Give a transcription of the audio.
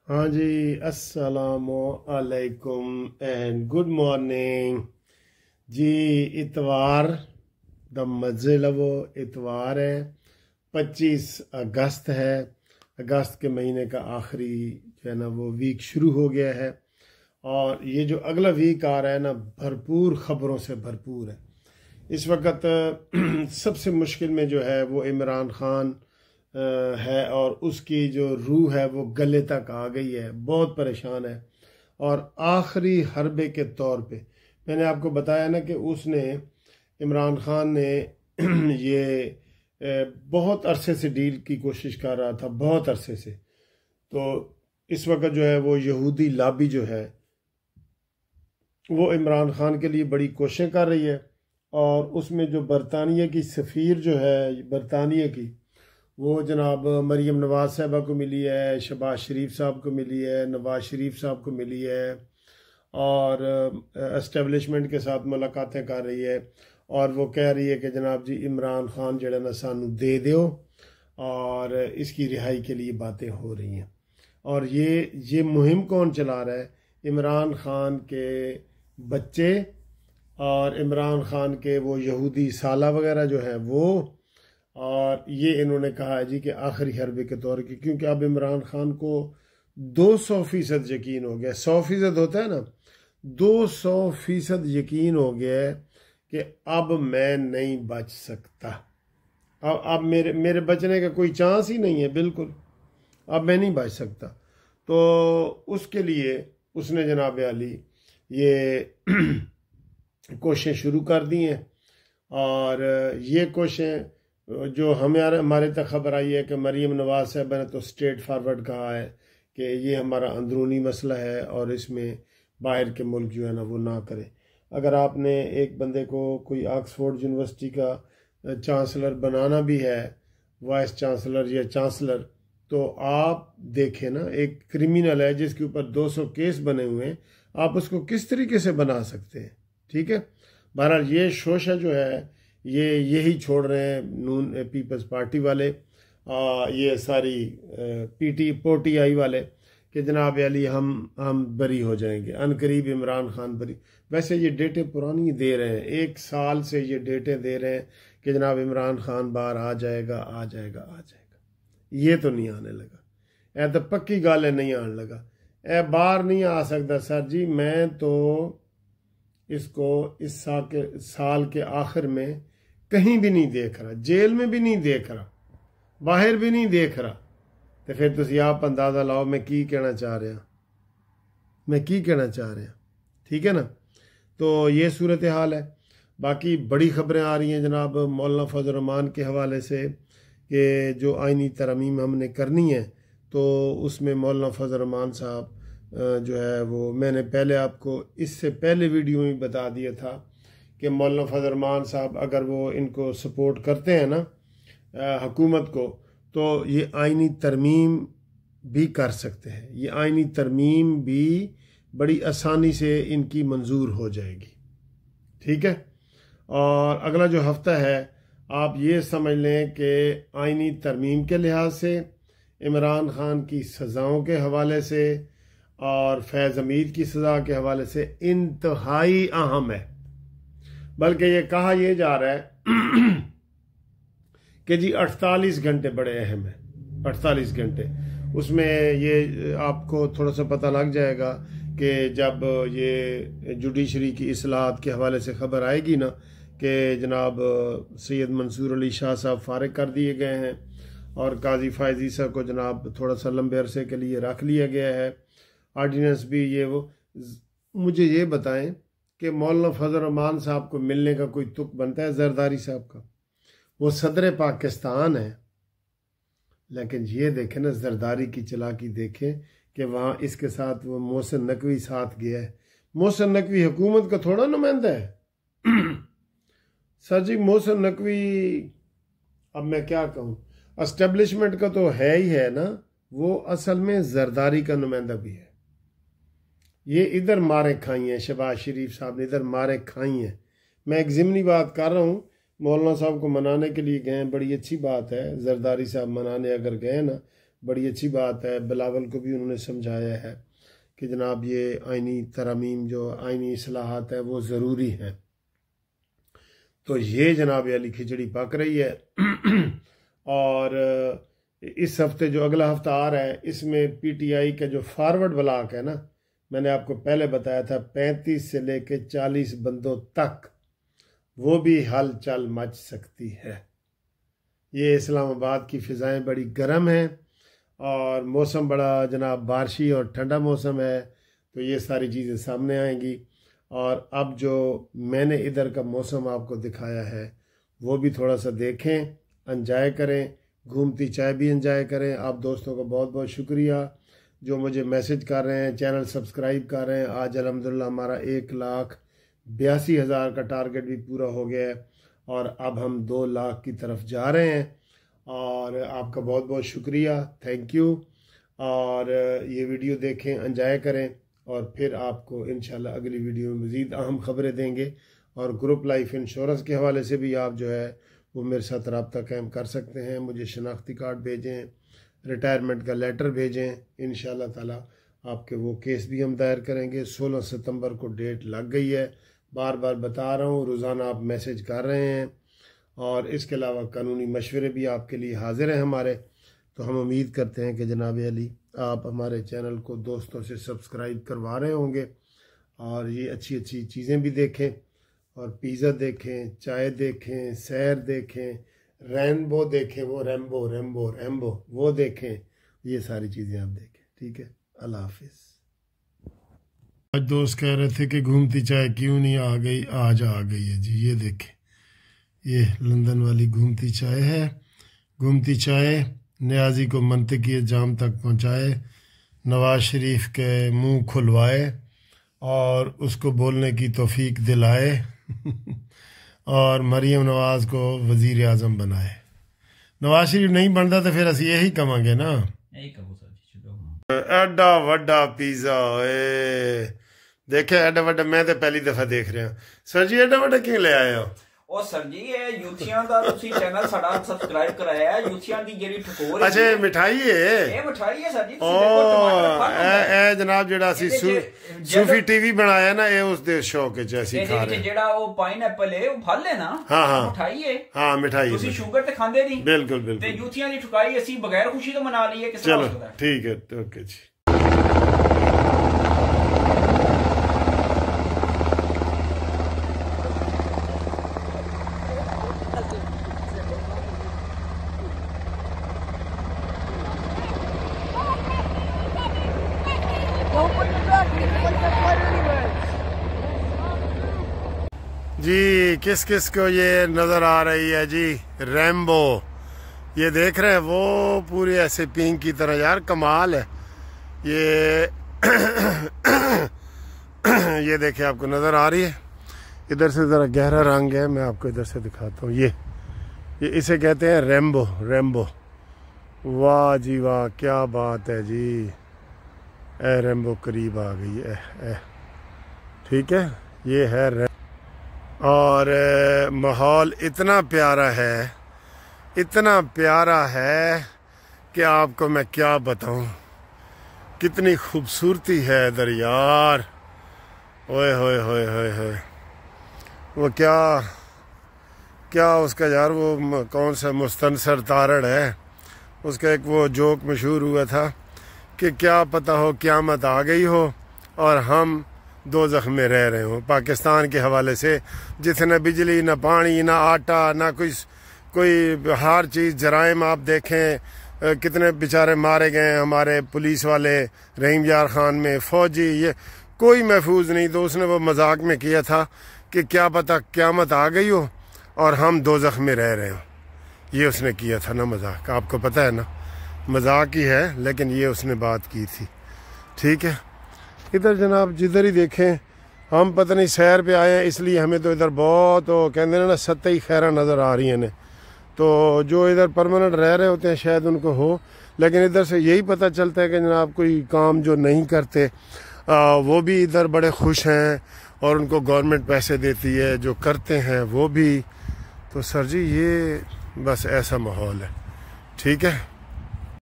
हाँ जी, अस्सलाम वालेकुम एंड गुड मॉर्निंग जी। इतवार द मज़े लवो इतवार है। 25 अगस्त है। अगस्त के महीने का आखिरी जो है ना वो वीक शुरू हो गया है, और ये जो अगला वीक आ रहा है ना भरपूर ख़बरों से भरपूर है। इस वक्त सबसे मुश्किल में जो है वो इमरान खान है, और उसकी जो रूह है वो गले तक आ गई है, बहुत परेशान है। और आखिरी हरबे के तौर पे मैंने आपको बताया ना कि उसने इमरान खान ने ये बहुत अरसे से डील की कोशिश कर रहा था, बहुत अरसे से। तो इस वक्त जो है वो यहूदी लॉबी जो है वो इमरान खान के लिए बड़ी कोशिशें कर रही है, और उसमें जो बरतानिया की सफ़ीर जो है बरतानिया की, वो जनाब मरीम नवाज़ साहबा को मिली है, शहबाज शरीफ साहब को मिली है, नवाज़ शरीफ साहब को मिली है, और एस्टेब्लिशमेंट के साथ मुलाकातें कर रही है। और वो कह रही है कि जनाब जी इमरान खान जड़ा ना सानू दे दो, और इसकी रिहाई के लिए बातें हो रही हैं। और ये मुहिम कौन चला रहा है? इमरान खान के बच्चे और इमरान खान के वो यहूदी साला वगैरह जो है वो। और ये इन्होंने कहा है जी कि आखिरी हरबे के तौर की, क्योंकि अब इमरान खान को 200% यकीन हो गया। 100% होता है ना, 200% यकीन हो गया है कि अब मैं नहीं बच सकता। अब मेरे बचने का कोई चांस ही नहीं है, बिल्कुल। अब मैं नहीं बच सकता। तो उसके लिए उसने जनाब अली ये कोशिशें शुरू कर दी हैं। और ये कोशिशें जो हमारे तक खबर आई है कि मरीम नवाज साहब ने तो स्ट्रेट फॉरवर्ड कहा है कि ये हमारा अंदरूनी मसला है, और इसमें बाहर के मुल्क जो है ना वो ना करे। अगर आपने एक बंदे को कोई ऑक्सफोर्ड यूनिवर्सिटी का चांसलर बनाना भी है, वाइस चांसलर या चांसलर, तो आप देखें ना, एक क्रिमिनल है जिसके ऊपर 200 केस बने हुए हैं, आप उसको किस तरीके से बना सकते हैं? ठीक है। बहरहाल ये शोशा जो है यही छोड़ रहे हैं नून पीपल्स पार्टी वाले, ये सारी पोटी आई वाले, कि जनाब अली हम बरी हो जाएंगे, अनकरीब इमरान खान बरी। वैसे ये डेटे पुरानी दे रहे हैं, 1 साल से ये डेटे दे रहे हैं कि जनाब इमरान खान बाहर आ जाएगा, आ जाएगा, आ जाएगा। ये तो नहीं आने लगा। ए तो पक्की गल है, नहीं आने लगा। ए बाहर नहीं आ सकता सर जी। मैं तो इसको इस साल के आखिर में कहीं भी नहीं देख रहा, जेल में भी नहीं देख रहा, बाहर भी नहीं देख रहा। तो फिर तुसी आप अंदाज़ा लाओ मैं की कहना चाह रहा, मैं की कहना चाह रहा। ठीक है ना। तो ये सूरत हाल है। बाकी बड़ी खबरें आ रही हैं जनाब मौलाना फजल रहमान के हवाले से, कि जो आइनी तरमीम हमने करनी है, तो उसमें मौलाना फजल रहमान साहब जो है वो, मैंने पहले आपको इससे पहले वीडियो में बता दिया था कि मौलाना फजल रहमान साहब अगर वो इनको सपोर्ट करते हैं ना हुकूमत को, तो ये आइनी तरमीम भी कर सकते हैं। ये आइनी तरमीम भी बड़ी आसानी से इनकी मंजूर हो जाएगी। ठीक है। और अगला जो हफ्ता है, आप ये समझ लें कि आइनी तरमीम के लिहाज से, इमरान खान की सज़ाओं के हवाले से, और फैज़ हमीद की सज़ा के हवाले से इंतहाई अहम है। बल्कि ये कहा यह जा रहा है कि जी 48 घंटे बड़े अहम है। 48 घंटे, उसमें ये आपको थोड़ा सा पता लग जाएगा कि जब ये जुडिशरी की इस्लाहत के हवाले से खबर आएगी ना कि जनाब सैयद मंसूर अली शाह साहब फारिग कर दिए गए हैं, और काजी फ़ायज़ ईसा को जनाब थोड़ा सा लंबे अरसे के लिए रख लिया गया है, ऑर्डिनेंस भी ये वो। मुझे ये बताएं कि मौलाना फजल रहमान साहब को मिलने का कोई तुक बनता है? जरदारी साहब का, वो सदर पाकिस्तान है, लेकिन ये देखें ना जरदारी की चालाकी देखें कि वहाँ इसके साथ वो मोहसिन नकवी साथ गया है। मोहसिन नकवी हुकूमत का थोड़ा नुमाइंदा है सर जी। मोहसिन नकवी, अब मैं क्या कहूँ, एस्टेब्लिशमेंट का तो है ही है ना, वो असल में जरदारी का नुमाइंदा भी है। ये इधर मारे खाई हैं, शहबाज शरीफ साहब ने इधर मारे खाई हैं। मैं एक ज़िमनी बात कर रहा हूँ। मौलाना साहब को मनाने के लिए गए, बड़ी अच्छी बात है। जरदारी साहब मनाने अगर गए ना, بڑی اچھی بات ہے. بلاول کو بھی انہوں نے سمجھایا ہے کہ جناب یہ آئینی ترامیم جو آئینی اصلاحات ہے وہ ضروری ہیں. تو یہ جناب علی کھچڑی پک رہی ہے. اور اس ہفتے جو اگلا ہفتہ آ رہا ہے اس میں پی ٹی آئی کا جو فارورڈ بلاک ہے نا، میں نے آپ کو پہلے بتایا تھا 35 سے لے کے 40 بندوں تک وہ بھی ہل چل مچ سکتی ہے. یہ اسلام آباد کی فضائیں بڑی گرم ہیں اور موسم بڑا جناب بارشی اور ٹھنڈا موسم ہے، تو یہ ساری چیزیں سامنے آئیں گی. اور اب جو میں نے ادھر کا موسم آپ کو دکھایا ہے وہ بھی تھوڑا سا دیکھیں، انجوائے کریں، گھومتی چائے بھی انجوائے کریں. آپ دوستوں کا بہت بہت شکریہ جو مجھے میسج کر رہے ہیں، چینل سبسکرائب کر رہے ہیں. آج الحمدللہ ہمارا 1,82,000 کا ٹارگٹ بھی پورا ہو گیا ہے اور اب ہم 2 لاکھ کی طرف جا رہے ہیں. اور آپ کا بہت بہت شکریہ، تھینک یو. اور یہ ویڈیو دیکھیں، انجوائے کریں، اور پھر آپ کو انشاءاللہ اگلی ویڈیو میں مزید اہم خبریں دیں گے. اور گروپ لائف انشورنس کے حوالے سے بھی آپ جو ہے وہ میرے ساتھ رابطہ قائم کر سکتے ہیں. مجھے شناختی کارڈ بھیجیں، ریٹائرمنٹ کا لیٹر بھیجیں، انشاءاللہ تعالی آپ کے وہ کیس بھی ہم دائر کریں گے. 16 ستمبر کو ڈیٹ لگ گئی ہے، بار بار بتا رہا ہوں، روزانہ آپ میسج کر رہے ہیں. اور اس کے علاوہ قانونی مشورے بھی آپ کے لیے حاضر ہیں ہمارے. تو ہم امید کرتے ہیں کہ جناب علی آپ ہمارے چینل کو دوستوں سے سبسکرائب کروا رہے ہوں گے اور یہ اچھی اچھی چیزیں بھی دیکھیں، اور پیزا دیکھیں، چائے دیکھیں، سیر دیکھیں، رینبو دیکھیں، وہ ریمبو وہ دیکھیں. یہ ساری چیزیں آپ دیکھیں. ٹھیک ہے، اللہ حافظ. آج دوست کہہ رہے تھے کہ گھومتی چائے کیوں نہیں آ گئی، آج آ گئی ہے جی. یہ دیکھیں، یہ لندن والی گھومتی چائے ہے. گھومتی چائے نیازی کو منطقی جام تک پہنچائے، نواز شریف کے منہ کھلوائے اور اس کو بولنے کی توفیق دلائے اور مریم نواز کو وزیر اعظم بنائے. نواز شریف نہیں بنتا تو پھر اسی یہی کہاں گے نا. ایڈا وڈا پیزا دیکھیں، ایڈا وڈا. میں تو پہلی دفعہ دیکھ رہا ہوں. سر جی ایڈا وڈا کیوں لے آئے ہو؟ او سر جی یہ یوتھیاں دا تسی چینل ساڈا سبسکرائب کرایا ہے. یوتھیاں دی جڑی ٹھکور ہے، اچھا مٹھائی ہے، یہ مٹھائی ہے سر جی. اے جناب جڑا اسی صوفی ٹی وی بنایا نا، اے اس دے شوق وچ اسی کھا رہے ہیں. جڑا او پائن ایپل ہے، او پھل ہے نا. ہاں مٹھائی ہے. ہاں مٹھائی ہے. تسی شوگر تے کھاندے نہیں. بالکل بالکل. تے یوتھیاں دی ٹھکائی اسی بغیر خوشی تو منا لئے. کس طرح ہو سکتا ہے؟ ٹھیک ہے، اوکے جی. جی کس کس کو یہ نظر آ رہی ہے جی ریمبو؟ یہ دیکھ رہے ہیں وہ پورے ایسے پینک کی طرح. یار کمال ہے یہ دیکھیں، آپ کو نظر آ رہی ہے. ادھر سے ذرا گہرا رنگ ہے، میں آپ کو ادھر سے دکھاتا ہوں. یہ اسے کہتے ہیں ریمبو. واہ جی واہ، کیا بات ہے جی. اے ریمبو قریب آ گئی ہے. ٹھیک ہے، یہ ہے ریمبو. اور ماحول اتنا پیارا ہے کہ آپ کو میں کیا بتاؤں. کتنی خوبصورتی ہے ادھر یار. اوئے ہوئے ہوئے ہوئے ہوئے. وہ کیا اس کا یار، وہ کون سا مستنصر تارڑ ہے، اس کا ایک وہ جوک مشہور ہوا تھا کہ کیا پتہ ہو قیامت آ گئی ہو اور ہم دوزخ میں رہ رہے ہوں. پاکستان کے حوالے سے جتنا بجلی، نہ پانی، نہ آٹا، نہ کوئی ہر چیز. جرائم آپ دیکھیں، کتنے بیچارے مارے گئے ہیں ہمارے پولیس والے، رحیم یار خان میں فوجی، یہ کوئی محفوظ نہیں. تو اس نے وہ مذاق میں کیا تھا کہ کیا پتہ قیامت آ گئی ہو اور ہم دوزخ میں رہ رہے ہوں. یہ اس نے کیا تھا نا مذاق، آپ کو پتہ ہے نا، مذاق ہی ہے لیکن یہ اس نے بات کی تھی. ٹھیک ہے، ادھر جناب جدھر ہی دیکھیں ہم پتہ نہیں سیر پہ آئے ہیں، اس لیے ہمیں تو ادھر بہت کہتے ہیں نا ستئی خیرہ نظر آ رہی ہیں. تو جو ادھر پرماننٹ رہ رہے ہوتے ہیں شاید ان کو ہو، لیکن ادھر سے یہی پتہ چلتا ہے کہ جناب کوئی کام جو نہیں کرتے وہ بھی ادھر بڑے خوش ہیں اور ان کو گورنمنٹ پیسے دیتی ہے، جو کرتے ہیں وہ بھی. تو سر جی یہ بس ایسا ماحول ہے. ٹھیک ہے.